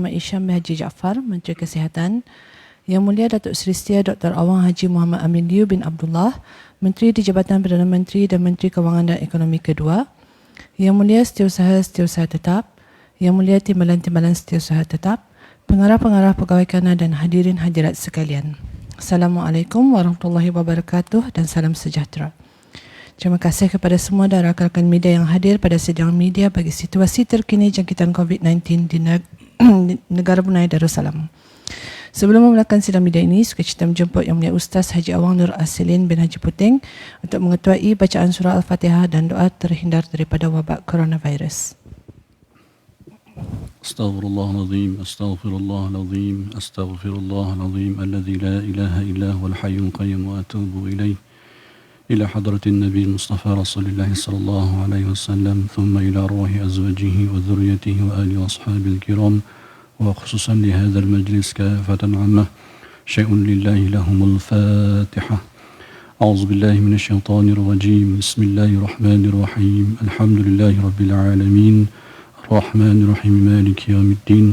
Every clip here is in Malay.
Muhammad Isham Haji Jaafar, Menteri Kesihatan. Yang Mulia Datuk Seri Setia Dr. Awang Haji Muhammad Amin Liu bin Abdullah, Menteri di Jabatan Perdana Menteri dan Menteri Kewangan dan Ekonomi Kedua. Yang Mulia Setiausaha Tetap, Yang Mulia Timbalan Setiausaha Tetap, Pengarah-pengarah Pegawai Kanan dan hadirin hadirat sekalian. Assalamualaikum warahmatullahi wabarakatuh dan salam sejahtera. Terima kasih kepada semua dan rakan-rakan media yang hadir pada sidang media bagi situasi terkini jangkitan COVID-19 di negara Brunei Darussalam. Sebelum memulakan sidang media ini, suka cita menjemput Yang Mulia Ustaz Haji Awang Nur Asilin bin Haji Puting untuk mengetuai bacaan surah Al-Fatihah dan doa terhindar daripada wabak coronavirus. Astaghfirullahaladzim, astaghfirullahaladzim, astaghfirullahaladzim, alladzi la ilaha illa huwal hayyul qayyum wa atubu ilaih. إلى حضرة النبي المصطفى رسول الله صلى الله عليه وسلم ثم إلى أرواح أزواجه وذريته وآله وأصحابه الكرام وخصوصا لهذا المجلس كافة عامة شيء لله لهم الفاتحة. أعوذ بالله من الشيطان الرجيم. بسم الله الرحمن الرحيم. الحمد لله رب العالمين الرحمن الرحيم مالك يوم الدين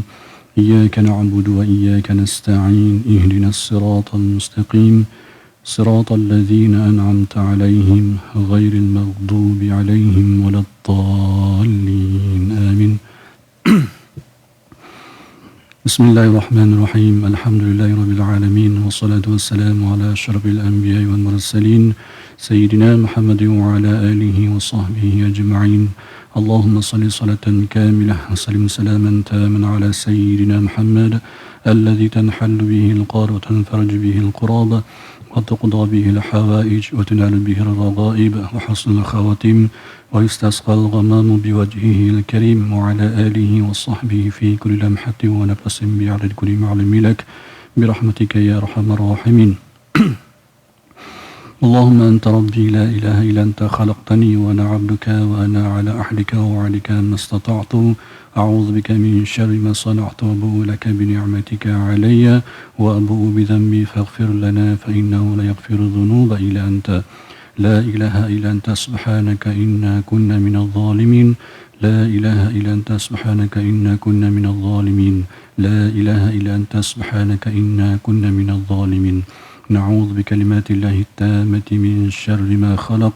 إياك نعبد وإياك نستعين اهدنا الصراط المستقيم صراط الذين أنعمت عليهم غير المغضوب عليهم ولا الضالين آمين. بسم الله الرحمن الرحيم. الحمد لله رب العالمين والصلاة والسلام على أشرف الأنبياء والمرسلين سيدنا محمد وعلى آله وصحبه أجمعين. اللهم صل صلاة كاملة وسلم سلاما تاما على سيدنا محمد الذي تنحل به القار وتنفرج به القراب وتقضى به الحوائج وتنال به الرغائب وحسن الخواتيم ويستسقى الغمام بوجهه الكريم وعلى آله وصحبه في كل لمحة ونفس بعدد كل معلم لك برحمتك يا أرحم الراحمين. اللهم أنت ربي لا إله إلا أنت خلقتني وأنا عبدك وأنا على عهدك ووعدك ما استطعت أعوذ بك من شر ما صنعت وأبوء لك بنعمتك علي وأبوء بذنبي فاغفر لنا فإنه لا يغفر الذنوب إلا أنت لا إله إلا أنت سبحانك إنا كنا من الظالمين لا إله إلا أنت سبحانك إنا كنا من الظالمين لا إله إلا أنت سبحانك إنا كنا من الظالمين. نعوذ بكلمات الله التامة من شر ما خلق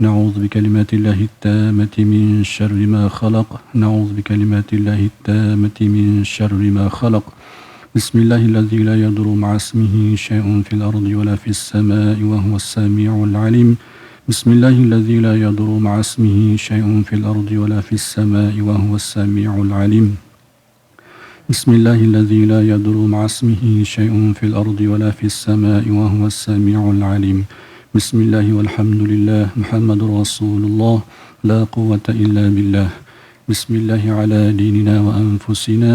نعوذ بكلمات الله التامة من شر ما خلق نعوذ بكلمات الله التامة من شر ما خلق. بسم الله الذي لا يضر مع اسمه شيء في الأرض ولا في السماء وهو السميع العليم. بسم الله الذي لا يضر مع اسمه شيء في الأرض ولا في السماء وهو السميع العليم. بسم الله الذي لا يضر مع اسمه شيء في الأرض ولا في السماء وهو السميع العليم. بسم الله والحمد لله محمد رسول الله لا قوة إلا بالله. بسم الله على ديننا وأنفسنا.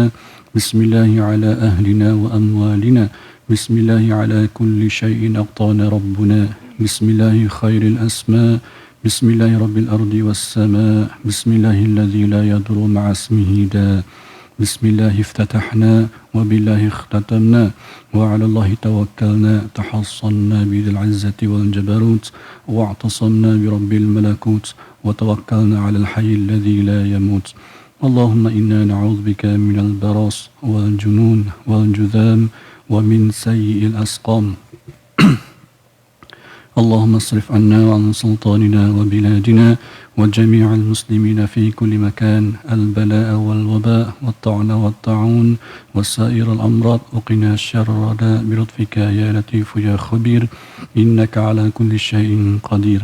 بسم الله على أهلنا وأموالنا. بسم الله على كل شيء أقطعنا ربنا. بسم الله خير الأسماء. بسم الله رب الأرض والسماء. بسم الله الذي لا يضر مع اسمه داء. بسم الله افتتحنا وبالله اختتمنا وعلى الله توكلنا تحصنا بذي العزة والجبروت واعتصمنا برب الملكوت وتوكلنا على الحي الذي لا يموت. اللهم إنا نعوذ بك من البرص والجنون والجذام ومن سيء الأسقام. اللهم اصرف عنا وعن سلطاننا وبلادنا وجميع المسلمين في كل مكان البلاء والوباء والطعن والطاعون وسائر الأمراض وقنا الشر الرداء بلطفك يا لطيف يا خبير إنك على كل شيء قدير.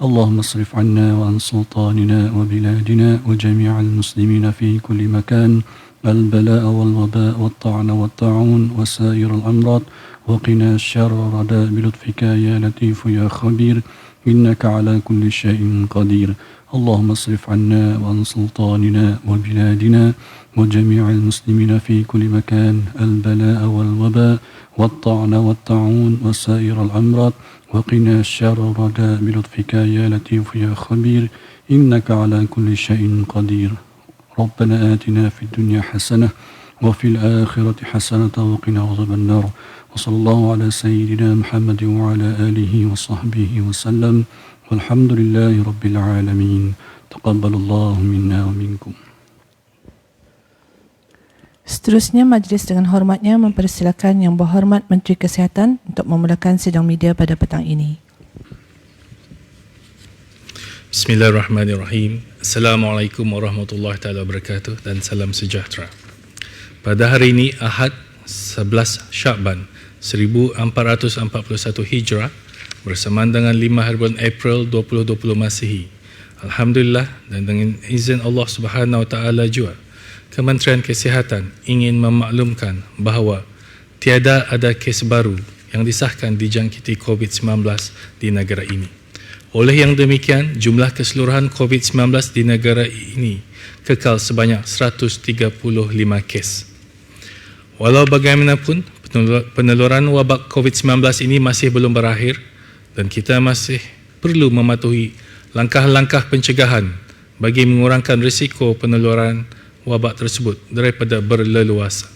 اللهم اصرف عنا وعن سلطاننا وبلادنا وجميع المسلمين في كل مكان البلاء والوباء والطعن والطاعون وسائر الأمراض وقنا الشر الرداء بلطفك يا لطيف يا خبير إنك على كل شيء قدير. اللهم اصرف عنا وعن سلطاننا وبلادنا وجميع المسلمين في كل مكان البلاء والوباء والطعن والطاعون وسائر الأمراض وقنا الشر الرداء بلطفك يا لطيف يا خبير إنك على كل شيء قدير. ربنا آتنا في الدنيا حسنة وفي الآخرة حسنة وقنا عذاب النار. وصلى الله على سيدنا محمد وعلى آله وصحبه وسلم والحمد لله رب العالمين. تقبل الله منا ومنكم. Seterusnya, majlis dengan hormatnya mempersilakan Yang Berhormat Menteri Kesihatan untuk memulakan sidang media pada petang ini. Bismillahirrahmanirrahim. Assalamualaikum warahmatullahi taala wabarakatuh dan salam sejahtera. Pada hari ini Ahad 11 Syakban 1441 Hijrah bersamaan dengan 5 hari bulan April 2020 Masihi. Alhamdulillah, dan dengan izin Allah Subhanahu wa taala juga, Kementerian Kesihatan ingin memaklumkan bahawa tiada ada kes baru yang disahkan dijangkiti COVID-19 di negara ini. Oleh yang demikian, jumlah keseluruhan COVID-19 di negara ini kekal sebanyak 135 kes. Walau bagaimanapun, peneluran wabak COVID-19 ini masih belum berakhir dan kita masih perlu mematuhi langkah-langkah pencegahan bagi mengurangkan risiko peneluran wabak tersebut daripada berleluasa.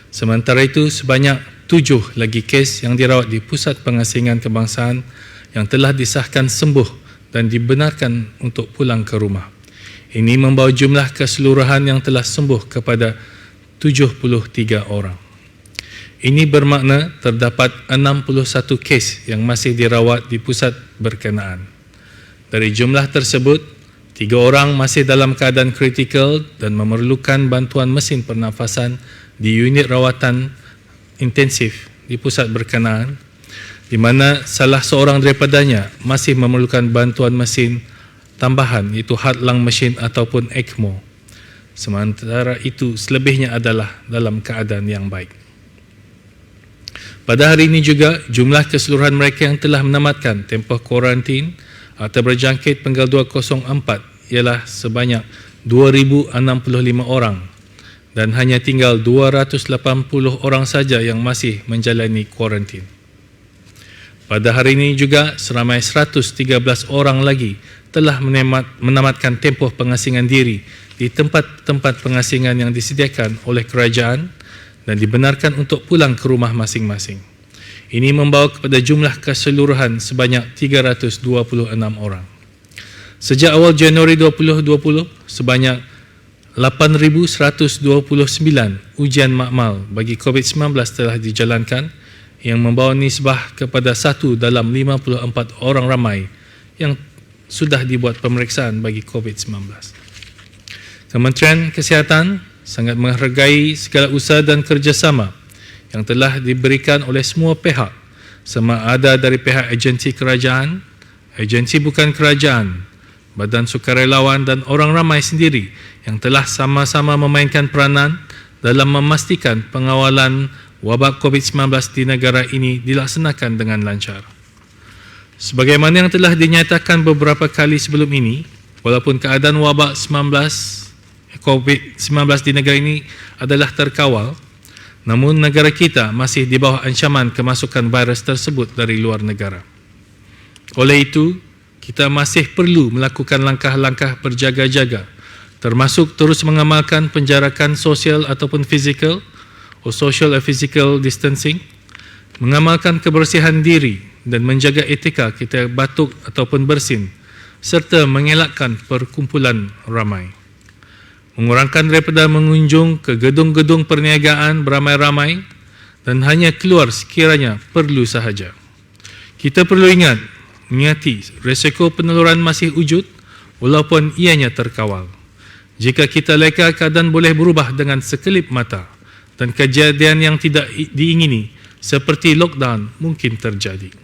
Sementara itu, sebanyak 7 lagi kes yang dirawat di Pusat Pengasingan Kebangsaan yang telah disahkan sembuh dan dibenarkan untuk pulang ke rumah. Ini membawa jumlah keseluruhan yang telah sembuh kepada 73 orang. Ini bermakna terdapat 61 kes yang masih dirawat di pusat berkenaan. Dari jumlah tersebut, 3 orang masih dalam keadaan kritikal dan memerlukan bantuan mesin pernafasan di unit rawatan intensif di pusat berkenaan, di mana salah seorang daripadanya masih memerlukan bantuan mesin tambahan, iaitu hadlang mesin ataupun ECMO. Sementara itu, selebihnya adalah dalam keadaan yang baik. Pada hari ini juga, jumlah keseluruhan mereka yang telah menamatkan tempoh kuarantin atau berjangkit penggal 204 ialah sebanyak 2,065 orang dan hanya tinggal 280 orang saja yang masih menjalani kuarantin. Pada hari ini juga, seramai 113 orang lagi telah menamatkan tempoh pengasingan diri di tempat-tempat pengasingan yang disediakan oleh kerajaan dan dibenarkan untuk pulang ke rumah masing-masing. Ini membawa kepada jumlah keseluruhan sebanyak 326 orang. Sejak awal Januari 2020, sebanyak 8,129 ujian makmal bagi COVID-19 telah dijalankan yang membawa nisbah kepada 1 dalam 54 orang ramai yang sudah dibuat pemeriksaan bagi COVID-19. Kementerian Kesihatan sangat menghargai segala usaha dan kerjasama yang telah diberikan oleh semua pihak, sama ada dari pihak agensi kerajaan, agensi bukan kerajaan, badan sukarelawan dan orang ramai sendiri yang telah sama-sama memainkan peranan dalam memastikan pengawalan wabak COVID-19 di negara ini dilaksanakan dengan lancar. Sebagaimana yang telah dinyatakan beberapa kali sebelum ini, walaupun keadaan wabak COVID-19 di negara ini adalah terkawal, namun negara kita masih di bawah ancaman kemasukan virus tersebut dari luar negara. Oleh itu, kita masih perlu melakukan langkah-langkah berjaga-jaga, termasuk terus mengamalkan penjarakan sosial ataupun fizikal, atau social and physical distancing, mengamalkan kebersihan diri dan menjaga etika kita batuk ataupun bersin, serta mengelakkan perkumpulan ramai. Mengurangkan daripada mengunjung ke gedung-gedung perniagaan beramai-ramai dan hanya keluar sekiranya perlu sahaja. Kita perlu mengingati risiko peneluran masih wujud walaupun ianya terkawal. Jika kita leka, keadaan boleh berubah dengan sekelip mata dan kejadian yang tidak diingini seperti lockdown mungkin terjadi.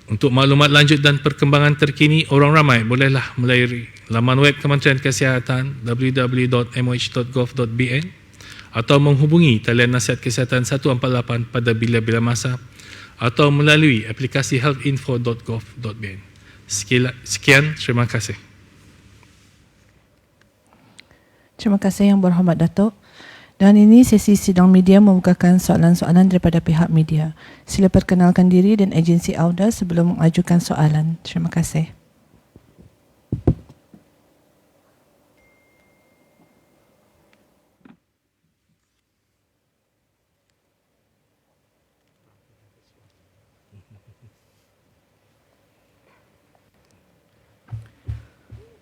Untuk maklumat lanjut dan perkembangan terkini, orang ramai bolehlah melayari laman web Kementerian Kesihatan www.moh.gov.bn atau menghubungi talian nasihat kesihatan 148 pada bila-bila masa atau melalui aplikasi healthinfo.gov.bn. Sekian, terima kasih. Terima kasih Yang Berhormat Datuk. Dan ini sesi sidang media membukakan soalan-soalan daripada pihak media. Sila perkenalkan diri dan agensi AUDA sebelum mengajukan soalan. Terima kasih.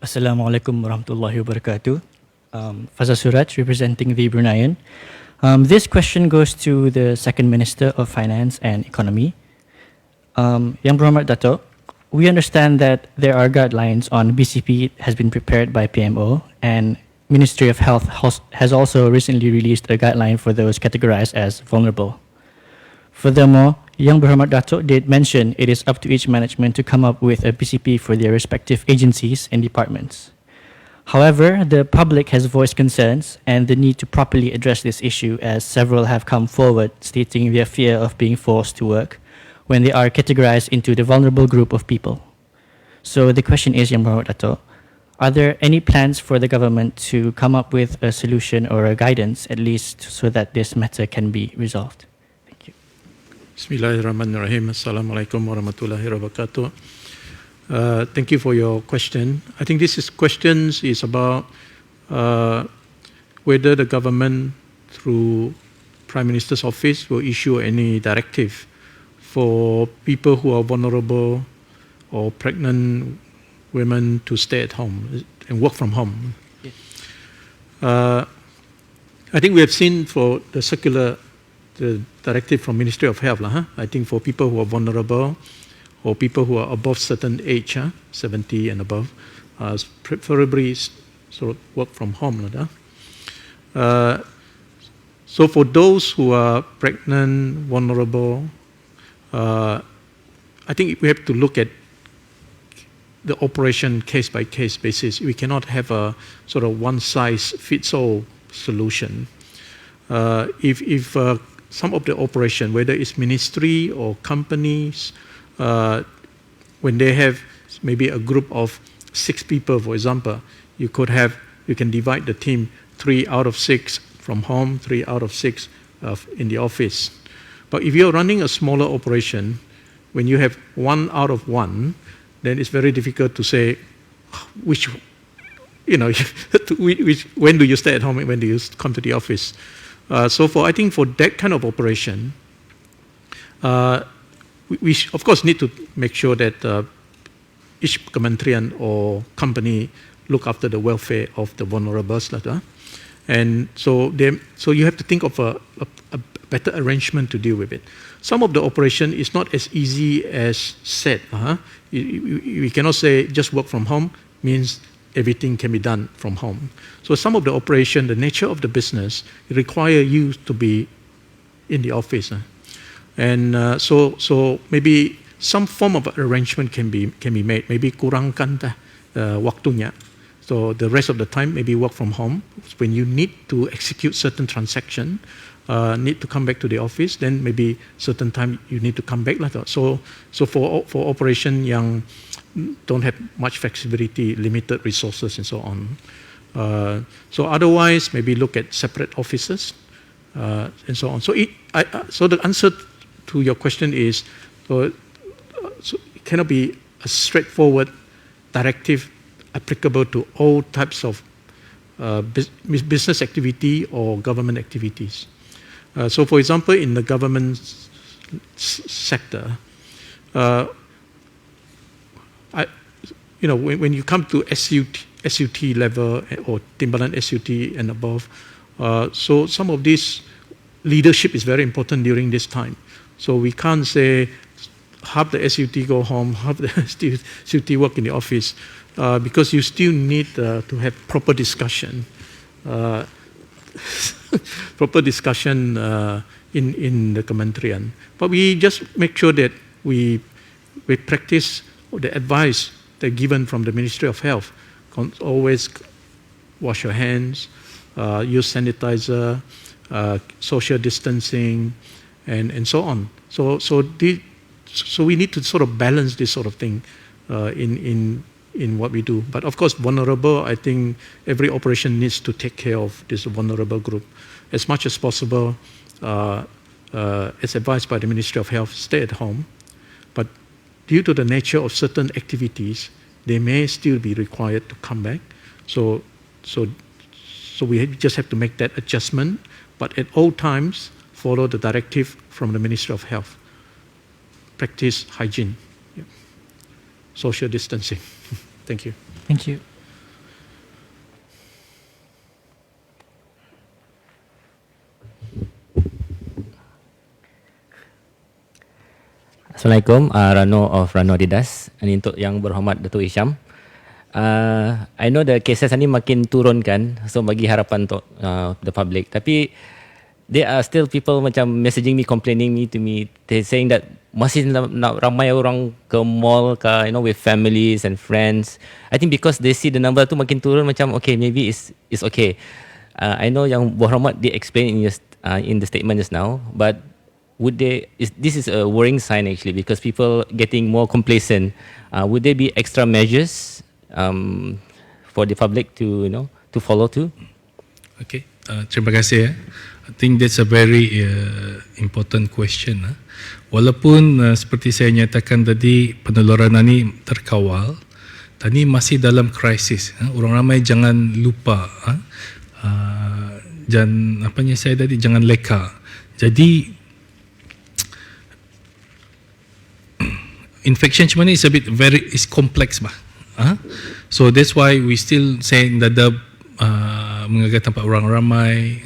Assalamualaikum warahmatullahi wabarakatuh. Fazal Suraj, representing the Bruneian. This question goes to the Second Minister of Finance and Economy. Yang Berhormat Dato', we understand that there are guidelines on BCP has been prepared by PMO, and Ministry of Health has also recently released a guideline for those categorized as vulnerable. Furthermore, Yang Berhormat Dato' did mention it is up to each management to come up with a BCP for their respective agencies and departments. However, the public has voiced concerns and the need to properly address this issue, as several have come forward stating their fear of being forced to work when they are categorized into the vulnerable group of people. So the question is, Yang Berhormat Dato', are there any plans for the government to come up with a solution or a guidance, at least so that this matter can be resolved? Thank you. Bismillahirrahmanirrahim. Assalamualaikum warahmatullahi wabarakatuh. Thank you for your question. I think this questions is about whether the government, through Prime Minister's office, will issue any directive for people who are vulnerable or pregnant women to stay at home and work from home. Yes. I think we have seen for the circular, the directive from Ministry of Health, I think for people who are vulnerable or people who are above certain age, 70 and above, preferably sort of work from home. So for those who are pregnant, vulnerable, I think we have to look at the operation case by case basis. We cannot have a sort of one size fits all solution. If some of the operation, whether it's ministry or companies, when they have maybe a group of 6 people, for example, you can divide the team 3 out of 6 from home, 3 out of 6 in the office. But if you're running a smaller operation, when you have 1 out of 1, then it's very difficult to say which, when do you stay at home and when do you come to the office. So I think for that kind of operation, we of course need to make sure that each Kementerian or company look after the welfare of the vulnerables. And so you have to think of a better arrangement to deal with it. Some of the operation is not as easy as said. We cannot say just work from home means everything can be done from home. So some of the operation, the nature of the business, require you to be in the office. And so maybe some form of arrangement can be made. Maybe kurangkan waktunya. So the rest of the time maybe work from home. When you need to execute certain transaction, need to come back to the office, then maybe certain time you need to come back. So for operation yang don't have much flexibility, limited resources and so on. So otherwise maybe look at separate offices and so on. So the answer to your question is, so it cannot be a straightforward directive applicable to all types of business activity or government activities. So for example, in the government sector, when you come to SUT level or Timbalan SUT and above, so some of this leadership is very important during this time. So we can't say half the SUT go home, half the SUT work in the office, because you still need to have proper discussion. Proper discussion in the Kementerian. But we just make sure that we practice the advice that given from the Ministry of Health. Always wash your hands, use sanitizer, social distancing, and so on. So we need to sort of balance this sort of thing in what we do. But of course, vulnerable, I think every operation needs to take care of this vulnerable group. As much as possible, as advised by the Ministry of Health, stay at home. But due to the nature of certain activities, they may still be required to come back. So we just have to make that adjustment. But at all times, follow the directive from the Ministry of Health. Practice hygiene, social distancing. Thank you. Thank you. Assalamualaikum, Rano of Rano Adidas. Ini untuk yang berhormat Datuk Hisham. I know the cases ni makin turun kan, so bagi harapan untuk the public. Tapi there are still people macam messaging me, complaining me to me, they saying that masih nak ramai orang ke mall ke, with families and friends. I think because they see the number tu makin turun, macam okay, maybe it's okay. I know yang berhormat they explain in the statement just now, but this is a worrying sign actually, because people getting more complacent. Would there be extra measures for the public to to follow too? Okay, terima kasih. I think that's a very important question. Walaupun seperti saya nyatakan tadi, penularan ini terkawal, tadi masih dalam krisis. Orang ramai jangan lupa, jangan leka. Jadi infection macam ni is complex bah. So that's why we still saying that menjaga tempat orang ramai,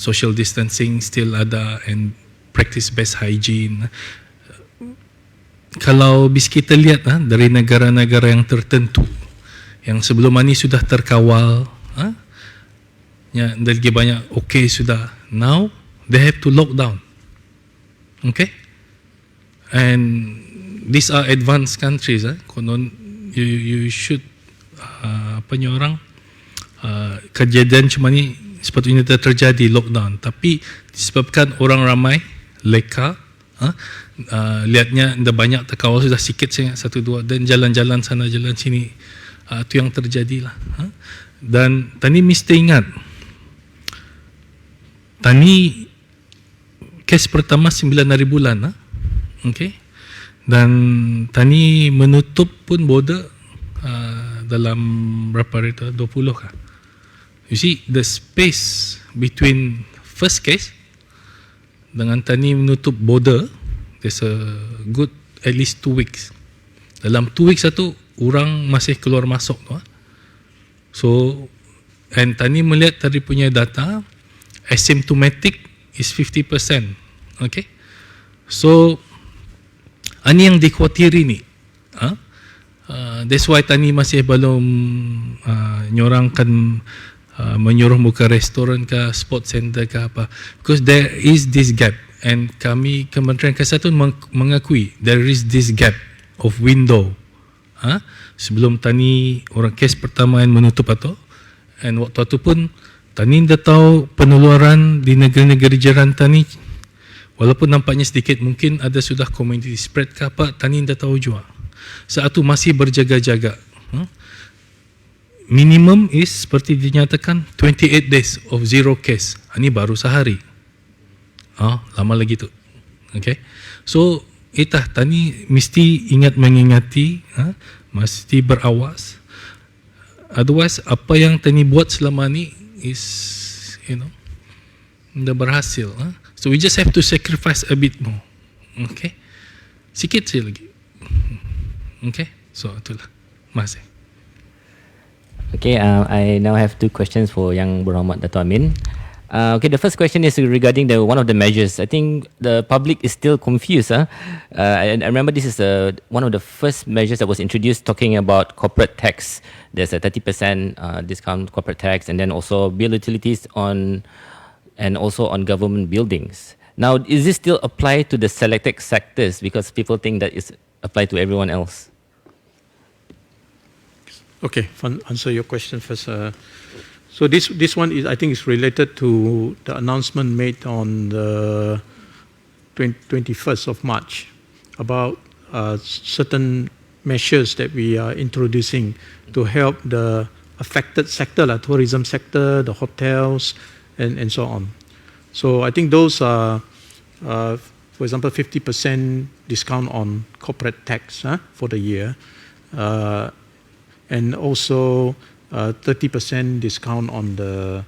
social distancing still ada, and practice best hygiene. Kalau bis kita lihat dari negara-negara yang tertentu yang sebelum ini sudah terkawal, lagi banyak okay sudah, now they have to lock down. Okay, and these are advanced countries. You should kejadian cuma ni sepatutnya terjadi lockdown, tapi disebabkan orang ramai leka, lihatnya dah banyak terkawal sudah sikit satu dua, dan jalan-jalan sana jalan sini, tu yang terjadilah. Dan tani mesti ingat, tani kes pertama 9 hari bulan, okay. Dan tani menutup pun border dalam berapa hari tu, 20 kah? You see the space between first case dengan tani menutup border, there's a good at least 2 weeks. Dalam 2 weeks tu orang masih keluar masuk tu. So, and tani melihat tadi punya data, asymptomatic is 50%. Okay, so ini yang dikhawatiri ni. That's why tani masih belum menyuruh muka restoran ke, sport center ke apa, because there is this gap, and kami Kementerian Kesihatan mengakui there is this gap of window. Sebelum tani orang kes pertama yang menutup atau, and waktu itu pun tani dah tahu penularan di negara-negara jiran tani, walaupun nampaknya sedikit, mungkin ada sudah community spread ke apa, tani dah tahu juga. Saat itu masih berjaga-jaga. Minimum is seperti dinyatakan 28 days of zero case. Ini baru sehari. Lama lagi tu. Okay. So, tani mesti mengingati, mesti berawas. Otherwise, apa yang tani buat selama ni is, dah berhasil. So we just have to sacrifice a bit more. Okay. Sikit saja lagi. Okay. So itulah. Masih. Okay, I now have 2 questions for Yang Berhormat Dato' Amin. Okay, the first question is regarding one of the measures. I think the public is still confused. I remember this is one of the first measures that was introduced, talking about corporate tax. There's a 30% discount corporate tax, and then also bill utilities and also on government buildings. Now, is this still applied to the selected sectors, because people think that it's applied to everyone else? Okay, answer your question first. So this one is, I think, is related to the announcement made on the 21st of March about certain measures that we are introducing to help the affected sector, like tourism sector, the hotels, and so on. So I think those are, for example, 50% discount on corporate tax for the year, and also 30% discount on the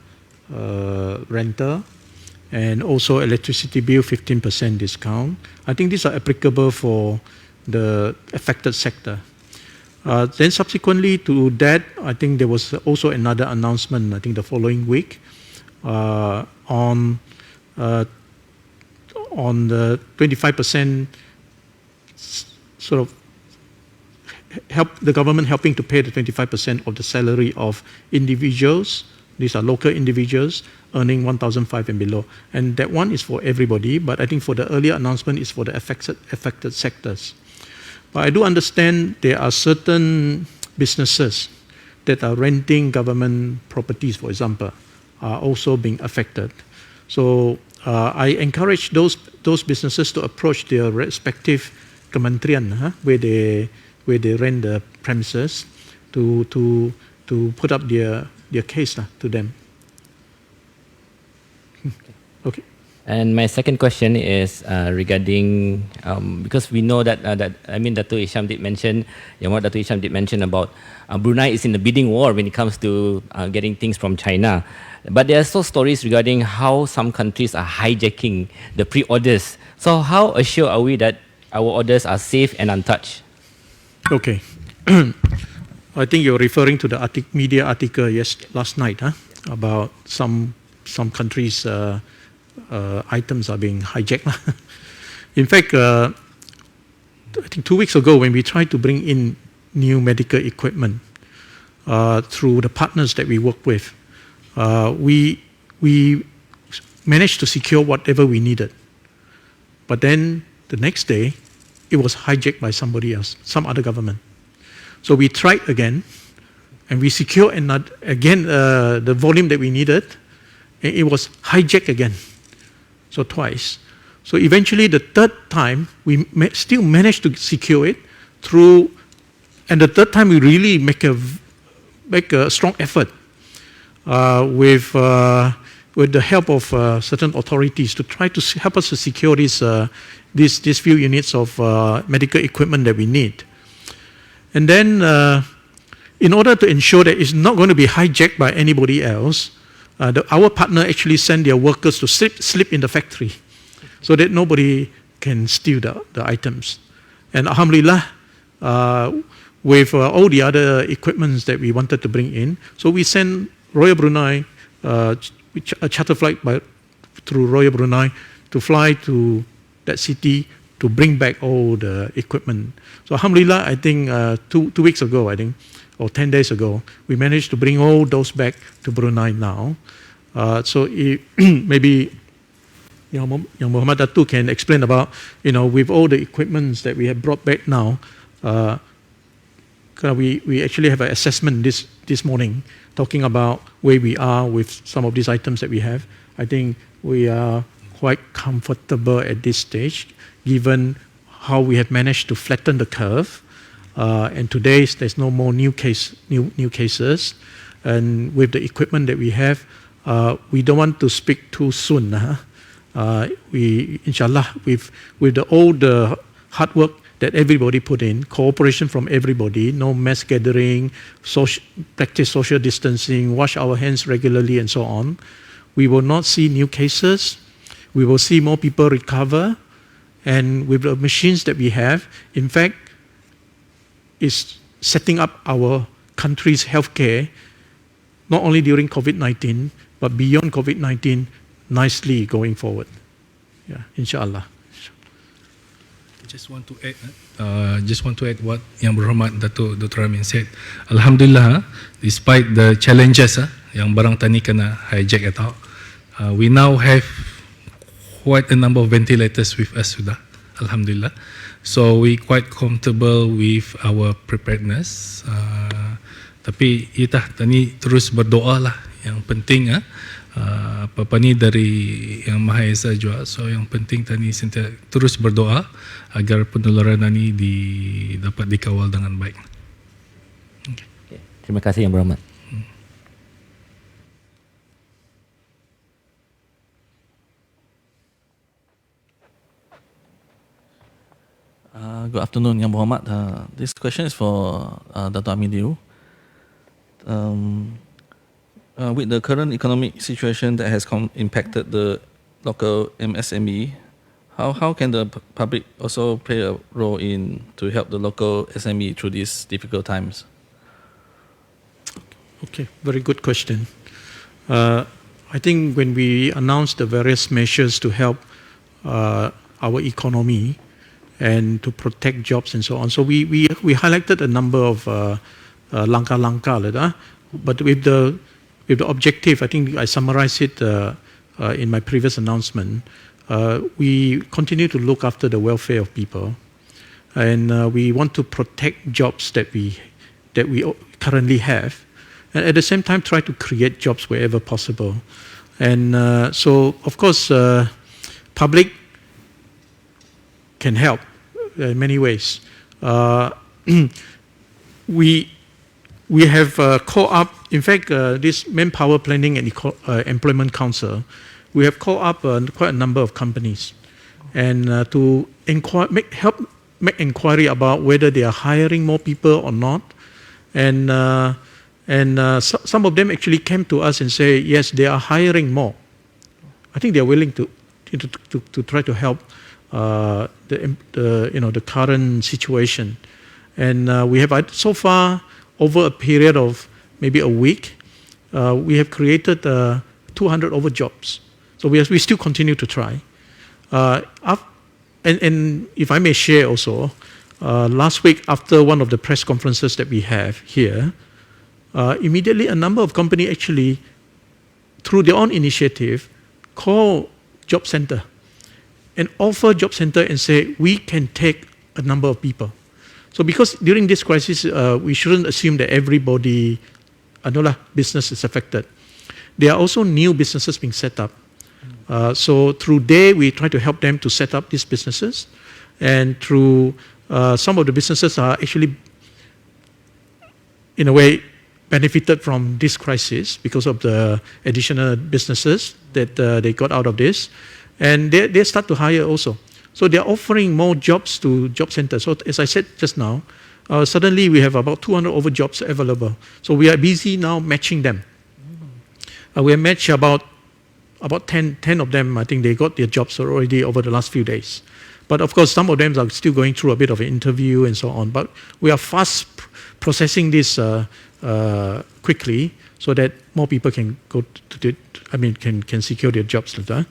rental, and also electricity bill 15% discount. I think these are applicable for the affected sector. Then subsequently to that, I think there was also another announcement, I think the following week, on the 25% sort of help the government helping to pay the 25% of the salary of individuals. These are local individuals earning 1,005 and below. And that one is for everybody, but I think for the earlier announcement is for the affected sectors. But I do understand there are certain businesses that are renting government properties, for example, are also being affected. So I encourage those businesses to approach their respective kementerian where they rent the premises to put up their case to them. Okay. And my second question is regarding because we know that Dato' Hisham did mention, Dato' Hisham did mention about Brunei is in the bidding war when it comes to getting things from China. But there are also stories regarding how some countries are hijacking the pre-orders. So how assured are we that our orders are safe and untouched? Okay. I think you're referring to the media article last night about some countries' items are being hijacked. In fact, I think 2 weeks ago when we tried to bring in new medical equipment through the partners that we work with, we managed to secure whatever we needed. But then the next day, it was hijacked by somebody else, some other government. So we tried again, and we secured again the volume that we needed, and it was hijacked again. So twice. So eventually the third time, we still managed to secure it through, and the third time we really make a strong effort with the help of certain authorities to try to help us to secure these few units of medical equipment that we need. And then in order to ensure that it's not going to be hijacked by anybody else, our partner actually sent their workers to sleep in the factory so that nobody can steal the items. And alhamdulillah, with all the other equipments that we wanted to bring in, so we sent Royal Brunei, a charter flight through Royal Brunei to fly to that city to bring back all the equipment. So alhamdulillah, I think 2 weeks ago, or 10 days ago, we managed to bring all those back to Brunei now. So maybe Yang Muhammad Dato' can explain about, with all the equipments that we have brought back now, we actually have an assessment this morning talking about where we are with some of these items that we have. I think we are quite comfortable at this stage, given how we have managed to flatten the curve. And today there's no more new cases, and with the equipment that we have, we don't want to speak too soon. We, inshallah, with all the hard work that everybody put in, cooperation from everybody, no mass gathering, practice social distancing, wash our hands regularly, and so on, we will not see new cases. We will see more people recover, and with the machines that we have, in fact, is setting up our country's healthcare, not only during COVID-19, but beyond COVID-19, nicely going forward. Yeah, inshallah. Just want to add what Yang Berhormat Dato' Dr. Amin said. Alhamdulillah, despite the challenges yang barang tani kena hijack atau, we now have quite a number of ventilators with us sudah. Alhamdulillah. So we quite comfortable with our preparedness. Tapi tani terus berdoa lah. Yang penting apa ni dari Yang Maha Esa juga. So yang penting tani terus berdoa agar penularan ini dapat dikawal dengan baik. Okay. Terima kasih Yang Berhormat. Good afternoon, Yang Berhormat. This question is for Dato' Amin Liu. With the current economic situation that has impacted the local MSME, how can the public also play a role to help the local SME through these difficult times? Okay, very good question. I think when we announced the various measures to help our economy, and to protect jobs and so on. So we highlighted a number of langkah-langkah, but with the objective, I think I summarized it in my previous announcement. We continue to look after the welfare of people, and we want to protect jobs that we currently have, and at the same time try to create jobs wherever possible. And so, of course, public can help in many ways. We have called up, in fact, this Manpower Planning and Employment Council, we have called up quite a number of companies and to help make inquiry about whether they are hiring more people or not. And some of them actually came to us and say, yes, they are hiring more. I think they are willing to try to help the current situation. And we have so far, over a period of maybe a week, we have created 200 over jobs. So we still continue to try. And if I may share also, last week after one of the press conferences that we have here, immediately a number of companies actually, through their own initiative, call Job Center and offer Job Center and say, we can take a number of people. So because during this crisis, we shouldn't assume that everybody, business is affected. There are also new businesses being set up. So through there, we try to help them to set up these businesses. And through some of the businesses are actually, in a way, benefited from this crisis because of the additional businesses that they got out of this. And they start to hire also. So they're offering more jobs to Job Center. So as I said just now, suddenly we have about 200 over jobs available. So we are busy now matching them. We have matched about 10 of them. I think they got their jobs already over the last few days. But of course, some of them are still going through a bit of an interview and so on. But we are fast processing this quickly so that more people can go to can secure their jobs later.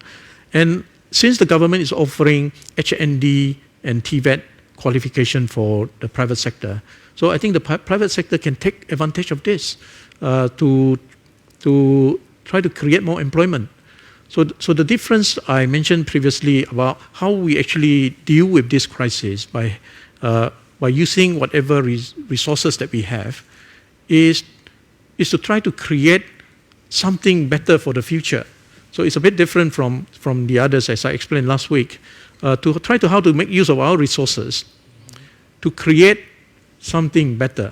And since the government is offering HND and TVET qualification for the private sector, so I think the private sector can take advantage of this to try to create more employment. So the difference I mentioned previously about how we actually deal with this crisis by using whatever resources that we have is to try to create something better for the future. So it's a bit different from the others, as I explained last week, to try to how to make use of our resources to create something better.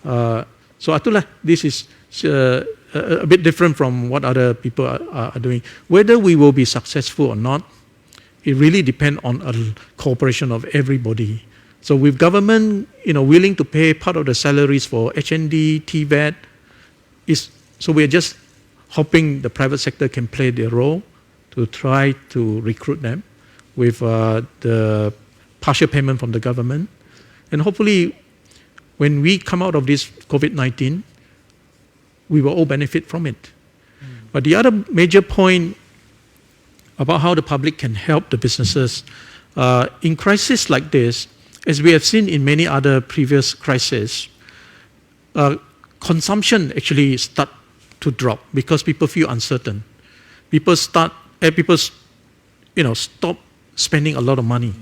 So Atullah, this is a bit different from what other people are doing. Whether we will be successful or not, it really depends on a cooperation of everybody. So with government, willing to pay part of the salaries for HND, TVET, so we're just hoping the private sector can play their role to try to recruit them with the partial payment from the government. And hopefully, when we come out of this COVID-19, we will all benefit from it. But the other major point about how the public can help the businesses, in crises like this, as we have seen in many other previous crises, consumption actually start to drop because people feel uncertain. People stop spending a lot of money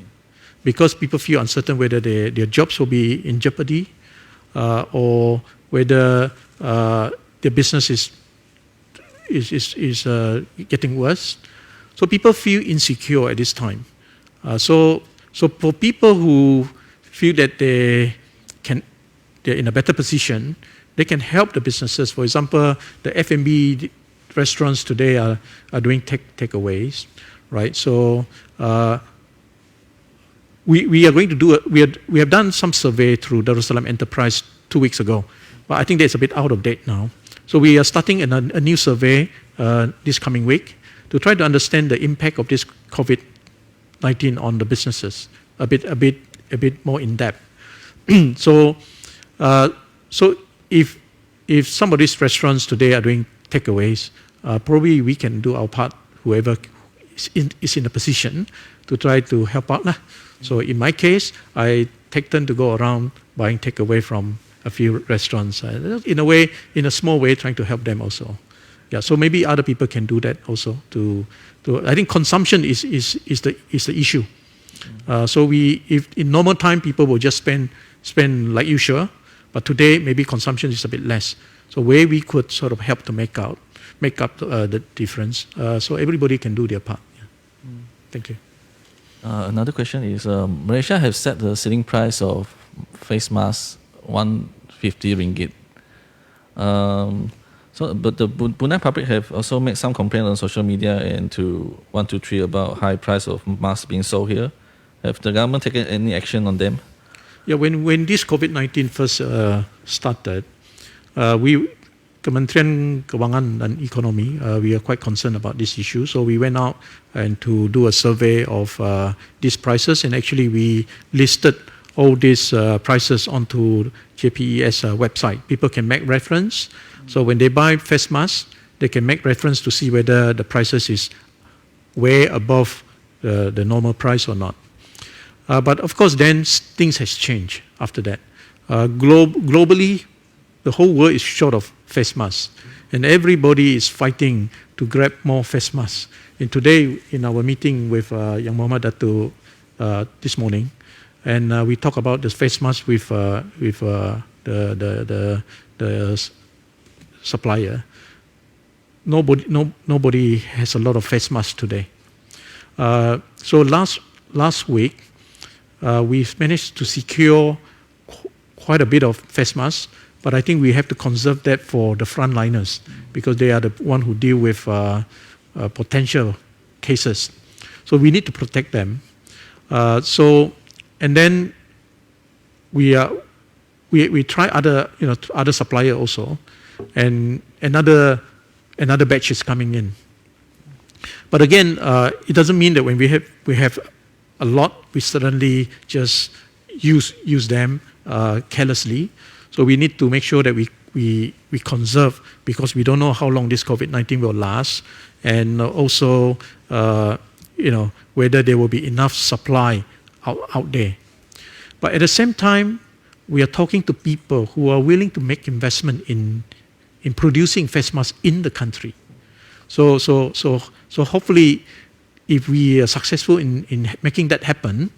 because people feel uncertain whether their jobs will be in jeopardy or whether their business is getting worse. So people feel insecure at this time. So for people who feel that they're in a better position, they can help the businesses. For example, the F&B restaurants today are doing takeaways, right? So we are going to do we have done some survey through Darussalam Enterprise 2 weeks ago, but I think that's a bit out of date now. So we are starting a new survey this coming week to try to understand the impact of this COVID-19 on the businesses a bit more in depth. So if some of these restaurants today are doing takeaways, probably we can do our part, whoever is in a position, to try to help out. So in my case, I take turn to go around buying takeaway from a few restaurants. In a way, in a small way, trying to help them also. Yeah, so maybe other people can do that also. I think consumption is the issue. So if in normal time people will just spend like usual, but today maybe consumption is a bit less. So where we could sort of help to make up the difference. So everybody can do their part. Yeah. Thank you. Another question is, Malaysia have set the ceiling price of face masks 150 ringgit. But the Brunei public have also made some complaint on social media and to 123 about high price of masks being sold here. Have the government taken any action on them? Yeah, when this COVID-19 first started, Kementerian Kewangan dan Ekonomi, we are quite concerned about this issue. So we went out and to do a survey of these prices, and actually we listed all these prices onto JPES website. People can make reference. So when they buy face masks, they can make reference to see whether the prices is way above the normal price or not. But of course, then things has changed after that. Globally, the whole world is short of face masks, and everybody is fighting to grab more face masks. And today, in our meeting with Yang Muhammad Dato this morning, and we talk about the face mask with the supplier. Nobody has a lot of face masks today. So last week, we've managed to secure quite a bit of face masks, but I think we have to conserve that for the frontliners because they are the one who deal with potential cases. So we need to protect them. And then we try other supplier also, and another batch is coming in. But again, it doesn't mean that when we have a lot, we suddenly just use them carelessly. So we need to make sure that we conserve, because we don't know how long this COVID-19 will last, and also whether there will be enough supply out there. But at the same time, we are talking to people who are willing to make investment in producing face masks in the country. So hopefully, if we are successful in making that happen,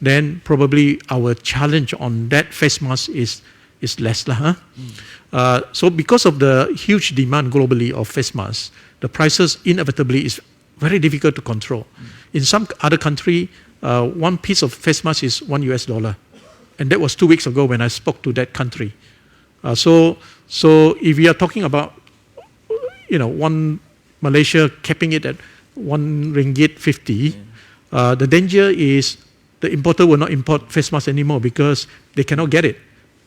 then probably our challenge on that face mask is less. So because of the huge demand globally of face masks, the prices inevitably is very difficult to control. In some other country, one piece of face mask is $1, and that was 2 weeks ago when I spoke to that country. So if we are talking about one Malaysia capping it at 1 ringgit 50, the danger is the importer will not import face masks anymore because they cannot get it,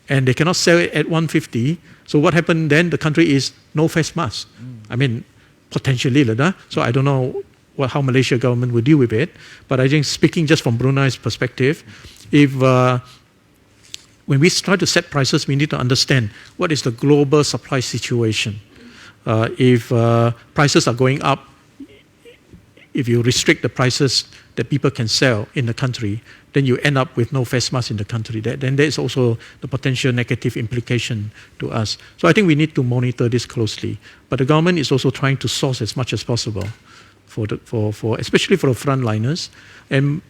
and they cannot sell it at 150. So what happened then? The country is no face mask. I mean, potentially, so I don't know how Malaysia government will deal with it. But I think speaking just from Brunei's perspective, if when we try to set prices, we need to understand what is the global supply situation. If prices are going up, if you restrict the prices that people can sell in the country, then you end up with no face masks in the country. Then there is also the potential negative implication to us. So I think we need to monitor this closely. But the government is also trying to source as much as possible for especially for the frontliners. And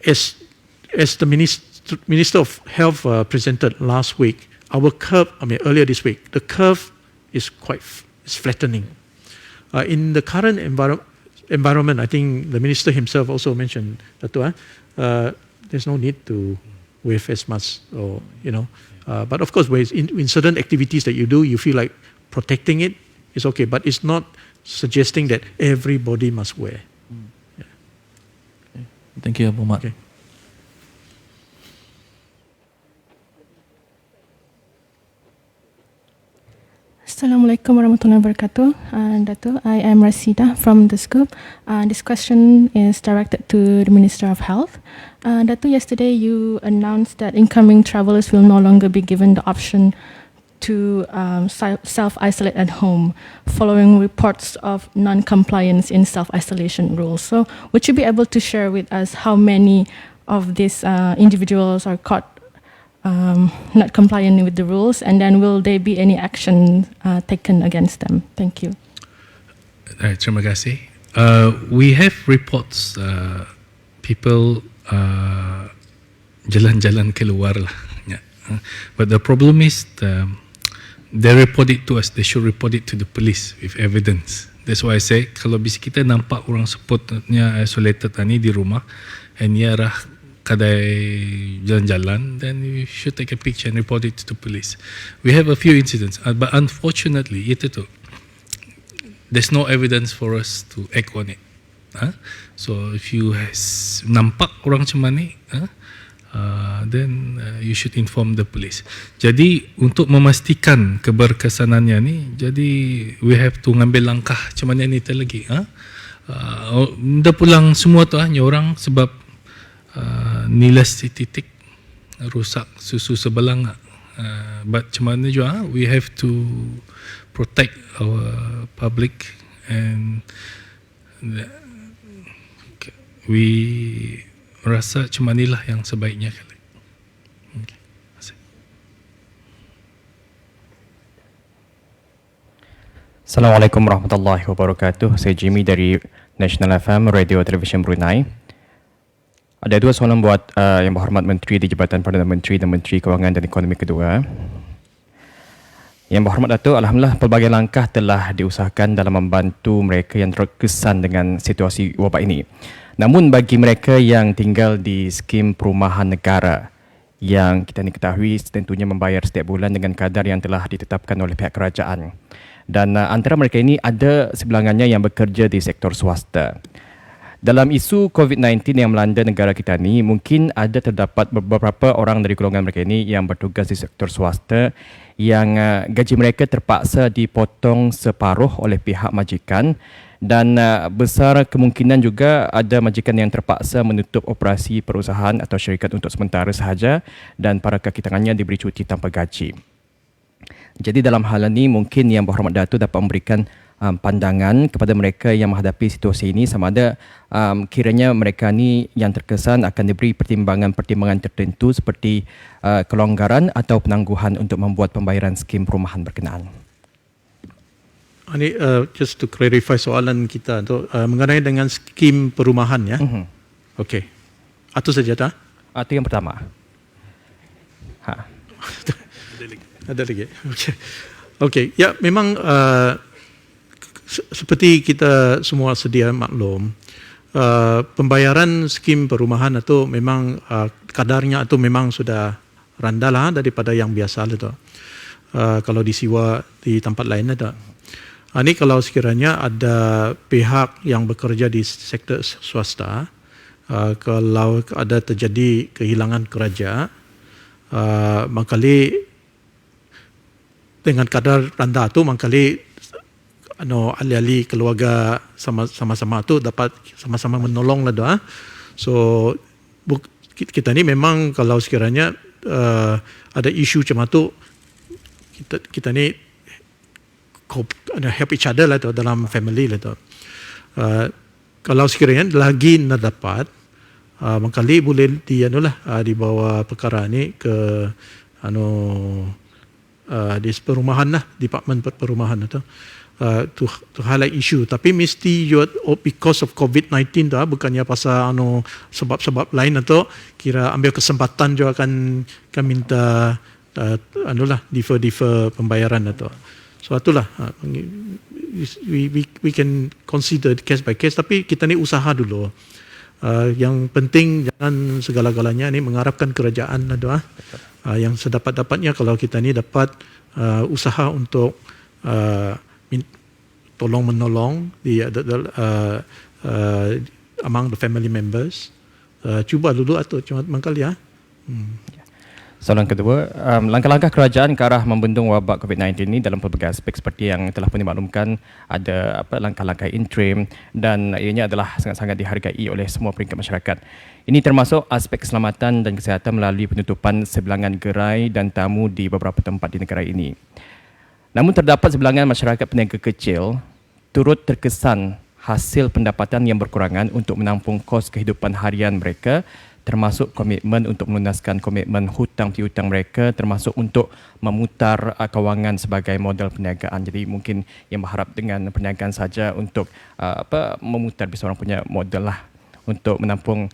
as the Minister of Health presented last week, our curve, earlier this week, the curve is flattening. In the current environment, I think the minister himself also mentioned that there's no need to wear face masks, but of course, in certain activities that you do, you feel like protecting it is okay, but it's not suggesting that everybody must wear. Yeah. Okay. Thank you, Abu Mat. Okay. Assalamualaikum warahmatullahi wabarakatuh. Dato', I am Rasida from the Scoop. This question is directed to the Minister of Health. Dato', yesterday you announced that incoming travelers will no longer be given the option to self-isolate at home following reports of non-compliance in self-isolation rules. So would you be able to share with us how many of these individuals are caught not complying with the rules, and then will there be any action taken against them? Thank you. Terima kasih. We have reports people jalan-jalan keluar lah. Yeah. But the problem is they report it to us. They should report it to the police with evidence. That's why I say kalau bisa kita nampak orang sepatutnya isolated ni di rumah and ia arah kadai jalan-jalan, then we should take a picture and report it to the police. We have a few incidents, but unfortunately itu tu, there's no evidence for us to act on it. So if you nampak orang macam ni, then you should inform the police. Jadi untuk memastikan keberkesanannya ni, jadi we have to ngambil langkah macam mana ni lagi. Dah pulang semua tu hanya orang sebab nilas titik rusak susu sebelang. But macam mana juga we have to protect our public, and we rasa macam inilah yang sebaiknya. Assalamualaikum warahmatullahi wabarakatuh. Saya Jimmy dari National FM Radio Television Brunei. Ada dua soalan buat Yang Berhormat Menteri di Jabatan Perdana Menteri dan Menteri Kewangan dan Ekonomi Kedua. Yang Berhormat Datuk, alhamdulillah pelbagai langkah telah diusahakan dalam membantu mereka yang terkesan dengan situasi wabak ini. Namun bagi mereka yang tinggal di skim perumahan negara yang kita ni ketahui tentunya membayar setiap bulan dengan kadar yang telah ditetapkan oleh pihak kerajaan. Dan antara mereka ini ada sebilangannya yang bekerja di sektor swasta. Dalam isu COVID-19 yang melanda negara kita ni, mungkin ada terdapat beberapa orang dari golongan mereka ini yang bertugas di sektor swasta yang gaji mereka terpaksa dipotong separuh oleh pihak majikan, dan besar kemungkinan juga ada majikan yang terpaksa menutup operasi perusahaan atau syarikat untuk sementara sahaja dan para kaki tangannya diberi cuti tanpa gaji. Jadi dalam hal ini mungkin Yang Berhormat Datuk dapat memberikan pandangan kepada mereka yang menghadapi situasi ini, sama ada kiranya mereka ni yang terkesan akan diberi pertimbangan-pertimbangan tertentu seperti kelonggaran atau penangguhan untuk membuat pembayaran skim perumahan berkenaan. Ini just to clarify soalan kita tu mengenai dengan skim perumahan ya. Okey. Itu saja tak? Itu yang pertama. Ada lagi. Okey. Okey, ya memang seperti kita semua sedia maklum, pembayaran skim perumahan itu memang kadarnya itu memang sudah rendah lah daripada yang biasa itu. Kalau disiwa di tempat lain itu. Ini kalau sekiranya ada pihak yang bekerja di sektor swasta, kalau ada terjadi kehilangan kerja, mangkali dengan kadar rendah tu mangkali ahli-ahli keluarga sama-sama tu dapat sama-sama menolong lah doa. So kita ni memang kalau sekiranya ada isu macam tu, kita ni help each other lah tu dalam family lah tu. Kalau sekiranya lagi nak dapat, mangkali boleh dibawa perkara ni ke di perumahan lah, department perumahan tu. To highlight issue, tapi mesti because of COVID-19 tu, bukannya pasal sebab-sebab lain atau kira ambil kesempatan juga akan minta defer pembayaran atau. So itulah we can consider case by case, tapi kita ni usaha dulu. Yang penting jangan segala-galanya ni mengharapkan kerajaan lah yang sedapat-dapatnya kalau kita ni dapat usaha untuk tolong menolong among the family members. Cuba dulu atau cuma mangkali ya. Soalan kedua, langkah-langkah kerajaan ke arah membendung wabak COVID-19 ini dalam pelbagai aspek seperti yang telah pun dimaklumkan, ada langkah-langkah interim dan ianya adalah sangat-sangat dihargai oleh semua peringkat masyarakat. Ini termasuk aspek keselamatan dan kesihatan melalui penutupan sebilangan gerai dan tamu di beberapa tempat di negara ini. Namun terdapat sebilangan masyarakat peniaga kecil turut terkesan hasil pendapatan yang berkurangan untuk menampung kos kehidupan harian mereka, termasuk komitmen untuk melunaskan komitmen hutang piutang mereka, termasuk untuk memutar kewangan sebagai modal perniagaan. Jadi mungkin yang berharap dengan perniagaan saja untuk memutar seorang punya modal lah untuk menampung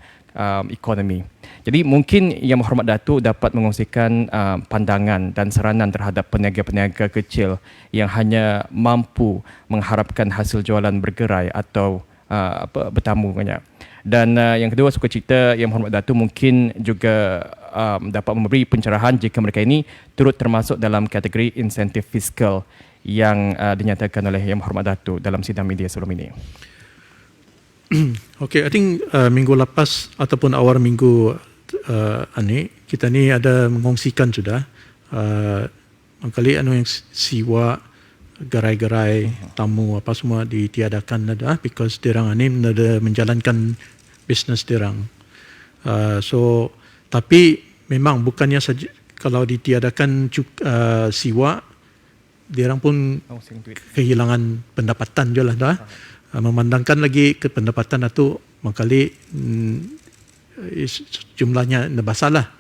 ekonomi. Jadi mungkin Yang Berhormat Datuk dapat mengongsikan pandangan dan saranan terhadap peniaga-peniaga kecil yang hanya mampu mengharapkan hasil jualan bergerai atau bertamu banyak. Dan yang kedua, sukacita Yang Berhormat Datuk mungkin juga dapat memberi pencerahan jika mereka ini turut termasuk dalam kategori insentif fiskal yang dinyatakan oleh Yang Berhormat Datuk dalam sidang media sebelum ini. Okay, I think minggu lepas ataupun awal minggu ini kita ni ada mengongsikan sudah kali yang siwa gerai-gerai tamu apa semua ditiadakan ada because dirang ni ada menjalankan bisnes dirang. So tapi memang bukannya saja kalau ditiadakan siwa dirang pun kehilangan pendapatan je lah dah. Memandangkan lagi ke pendapatan itu makali jumlahnya bersalah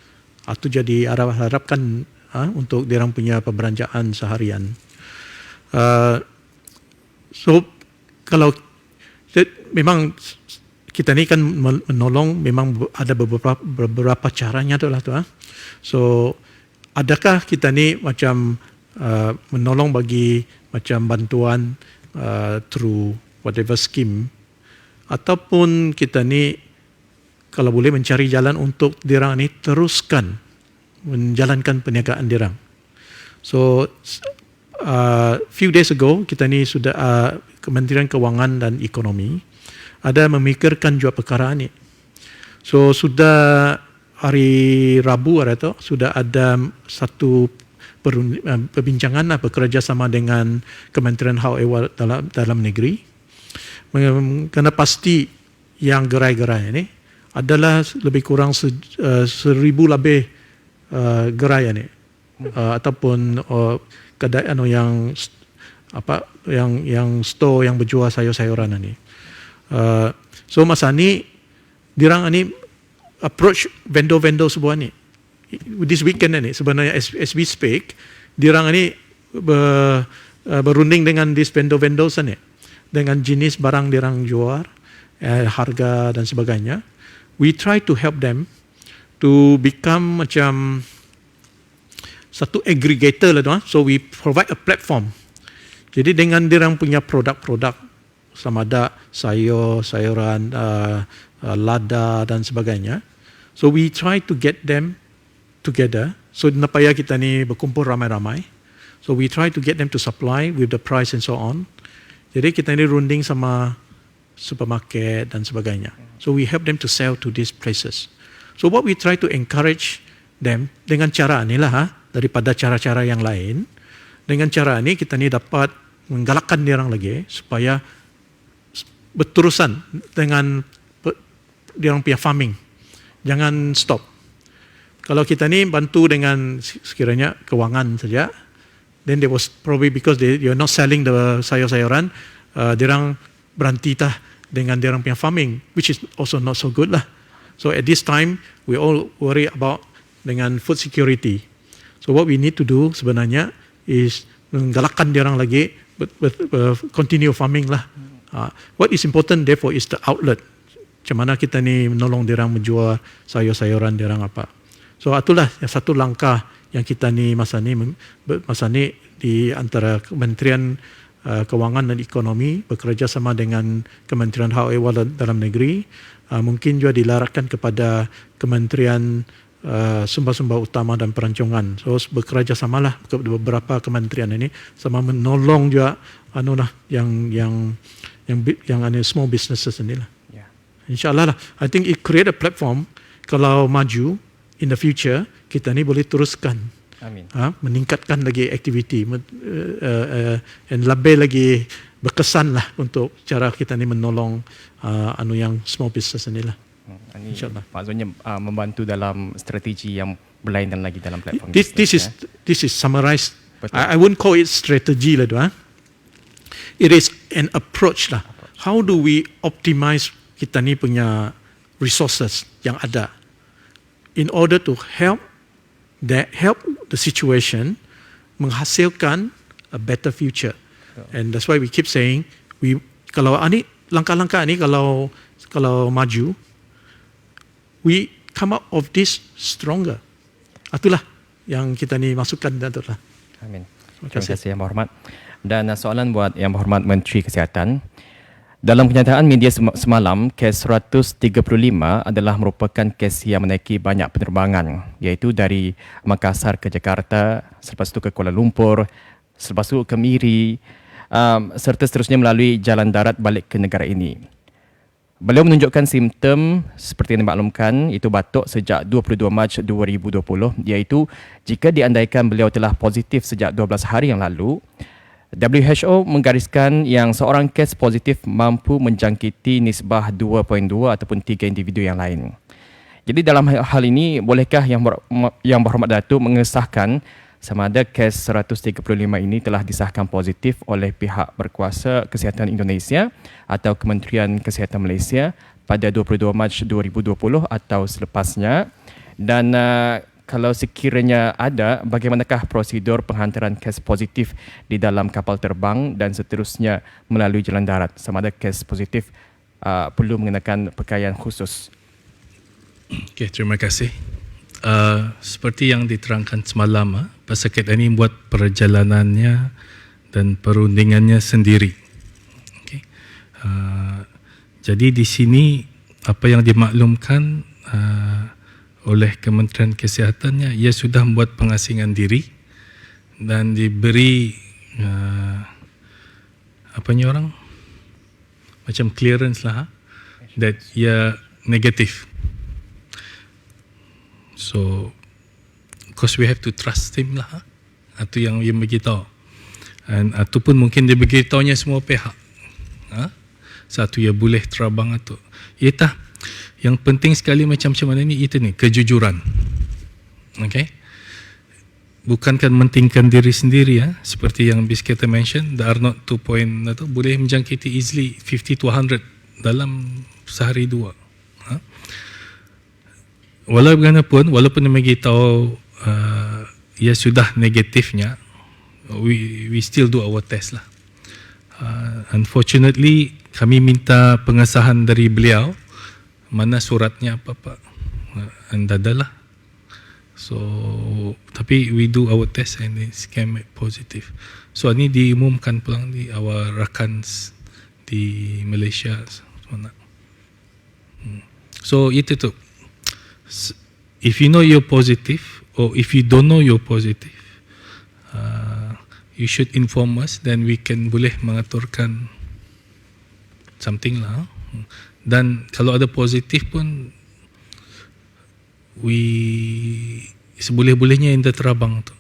atau jadi harapkan untuk dirang punya perbelanjaan seharian. So kalau memang kita ni kan menolong, memang ada beberapa caranya tu lah tu. So adakah kita ni macam menolong bagi macam bantuan through whatever scheme, ataupun kita ni kalau boleh mencari jalan untuk dirang ni teruskan menjalankan perniagaan dirang. So few days ago kita ni sudah Kementerian Kewangan dan Ekonomi ada memikirkan juga perkara ni. So sudah hari Rabu sudah ada satu perbincangan bekerjasama dengan Kementerian Hal Ehwal dalam negeri. Kena pasti yang gerai-gerai ini adalah lebih kurang 1,000 lebih gerai ini ataupun kedai yang store yang berjual sayur-sayuran ini. So masa ni dirang ni approach vendor-vendor sebuah ni. This weekend ni sebenarnya as we speak dirang ni berunding dengan this vendor-vendor sana dengan jenis barang dirang jual, harga dan sebagainya. We try to help them to become macam satu aggregator lah tu. So we provide a platform. Jadi dengan dirang punya produk-produk sama ada sayur, sayuran, lada dan sebagainya. So we try to get them together. So nak payah kita ni berkumpul ramai-ramai. So we try to get them to supply with the price and so on. Jadi kita ni runding sama supermarket dan sebagainya. So we help them to sell to these places. So what we try to encourage them dengan cara ni lah daripada cara-cara yang lain. Dengan cara ni kita ni dapat menggalakkan diorang lagi supaya berterusan dengan diorang punya farming. Jangan stop. Kalau kita ni bantu dengan sekiranya kewangan saja, then there was probably because you're not selling the sayur-sayuran, diorang berhenti dengan diorang punya farming, which is also not so good lah. So at this time, we all worry about dengan food security. So what we need to do sebenarnya is menggalakkan diorang lagi continue farming lah. What is important therefore is the outlet. Macam mana kita ni menolong diorang menjual sayur-sayuran diorang apa. So itulah satu langkah yang kita ni masa ni di antara Kementerian Kewangan dan Ekonomi bekerjasama dengan Kementerian Hal Ehwal dalam negeri, mungkin juga dilaratkan kepada Kementerian Sumber-Sumber Utama dan Perancangan. So bekerjasamalah beberapa kementerian ini sama menolong juga yang small businesses ini lah. InsyaAllah lah. I think it create a platform kalau maju in the future kita ni boleh teruskan. Amin. Meningkatkan lagi aktiviti dan lebih lagi berkesan lah untuk cara kita ni menolong yang small business ni lah. Ini maksudnya membantu dalam strategi yang berlainan lagi dalam platform. This is summarized. I wouldn't call it strategy lah tu. It is an approach lah. How do we optimize kita ni punya resources yang ada in order to help the situation menghasilkan a better future. And that's why we keep saying kalau ni langkah-langkah ni kalau maju, we come out of this stronger. Itulah yang kita ni masukkan Datuk lah. Amin. Terima kasih Yang Berhormat. Dan soalan buat Yang Berhormat Menteri Kesihatan. Dalam kenyataan media semalam, kes 135 adalah merupakan kes yang menaiki banyak penerbangan, iaitu dari Makassar ke Jakarta, selepas itu ke Kuala Lumpur, selepas itu ke Miri, serta seterusnya melalui jalan darat balik ke negara ini. Beliau menunjukkan simptom seperti yang dimaklumkan, itu batuk sejak 22 Mac 2020, iaitu jika diandaikan beliau telah positif sejak 12 hari yang lalu, WHO menggariskan yang seorang kes positif mampu menjangkiti nisbah 2.2 ataupun 3 individu yang lain. Jadi dalam hal ini, bolehkah Yang Berhormat Datuk mengesahkan sama ada kes 135 ini telah disahkan positif oleh pihak berkuasa Kesihatan Indonesia atau Kementerian Kesihatan Malaysia pada 22 Mac 2020 atau selepasnya? Dan kalau sekiranya ada, bagaimanakah prosedur penghantaran kes positif di dalam kapal terbang dan seterusnya melalui jalan darat? Sama ada kes positif perlu mengenakan pakaian khusus. Okay, terima kasih. Seperti yang diterangkan semalam, pesakit ini buat perjalanannya dan perundingannya sendiri. Okay. Jadi di sini apa yang dimaklumkan oleh Kementerian Kesihatannya, ia sudah membuat pengasingan diri dan diberi macam clearance lah, that ia negatif. So, of course we have to trust him lah. Itu yang dia beritahu. Ataupun mungkin dia beritahunya semua pihak. Satu ia boleh terbang atau. Iatah. Yang penting sekali macam mana ni, itu ni, kejujuran. Okay? Bukankan mentingkan diri sendiri, seperti yang Bisketa mention, the R0 2.0 boleh menjangkiti easily 50 to 100 dalam sehari dua. Walaupun dia beritahu ia sudah negatifnya, we still do our test lah. Unfortunately, kami minta pengesahan dari beliau, mana suratnya apa-apa, anda adalah. So, tapi we do our test and it came positive. So, ini diumumkan pulang di our rakan di Malaysia. So, itu tu. If you know you're positive or if you don't know you're positive, you should inform us, then we can boleh mengaturkan something lah. Dan kalau ada positif pun, seboleh-bolehnya yang terabang tu,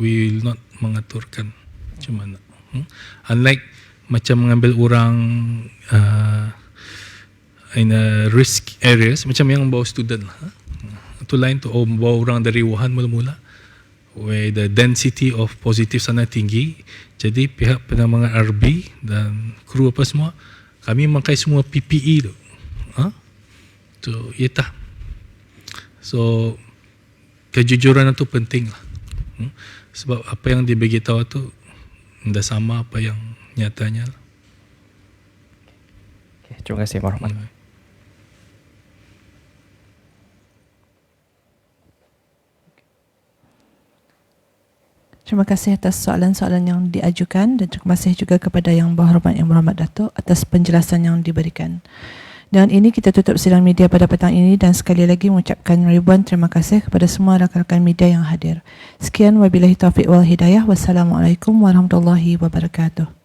we will not mengaturkan macam mana. Unlike macam mengambil orang in a risk areas, macam yang bawa student lah. Itu lain tu, bawa orang dari Wuhan mula-mula, where the density of positif sana tinggi. Jadi pihak penerbangan RB dan kru apa semua, kami memakai semua PPE tu. So, iatah. So, kejujuran itu penting lah. Sebab apa yang diberitahu tu tidak sama apa yang nyatanya lah. Okay, terima kasih Pak Rahman. Terima kasih atas soalan-soalan yang diajukan dan terima kasih juga kepada Yang Berhormat Datuk atas penjelasan yang diberikan. Dengan ini kita tutup sidang media pada petang ini dan sekali lagi mengucapkan ribuan terima kasih kepada semua rakan-rakan media yang hadir. Sekian, wabillahi taufiq wal hidayah. Wassalamualaikum warahmatullahi wabarakatuh.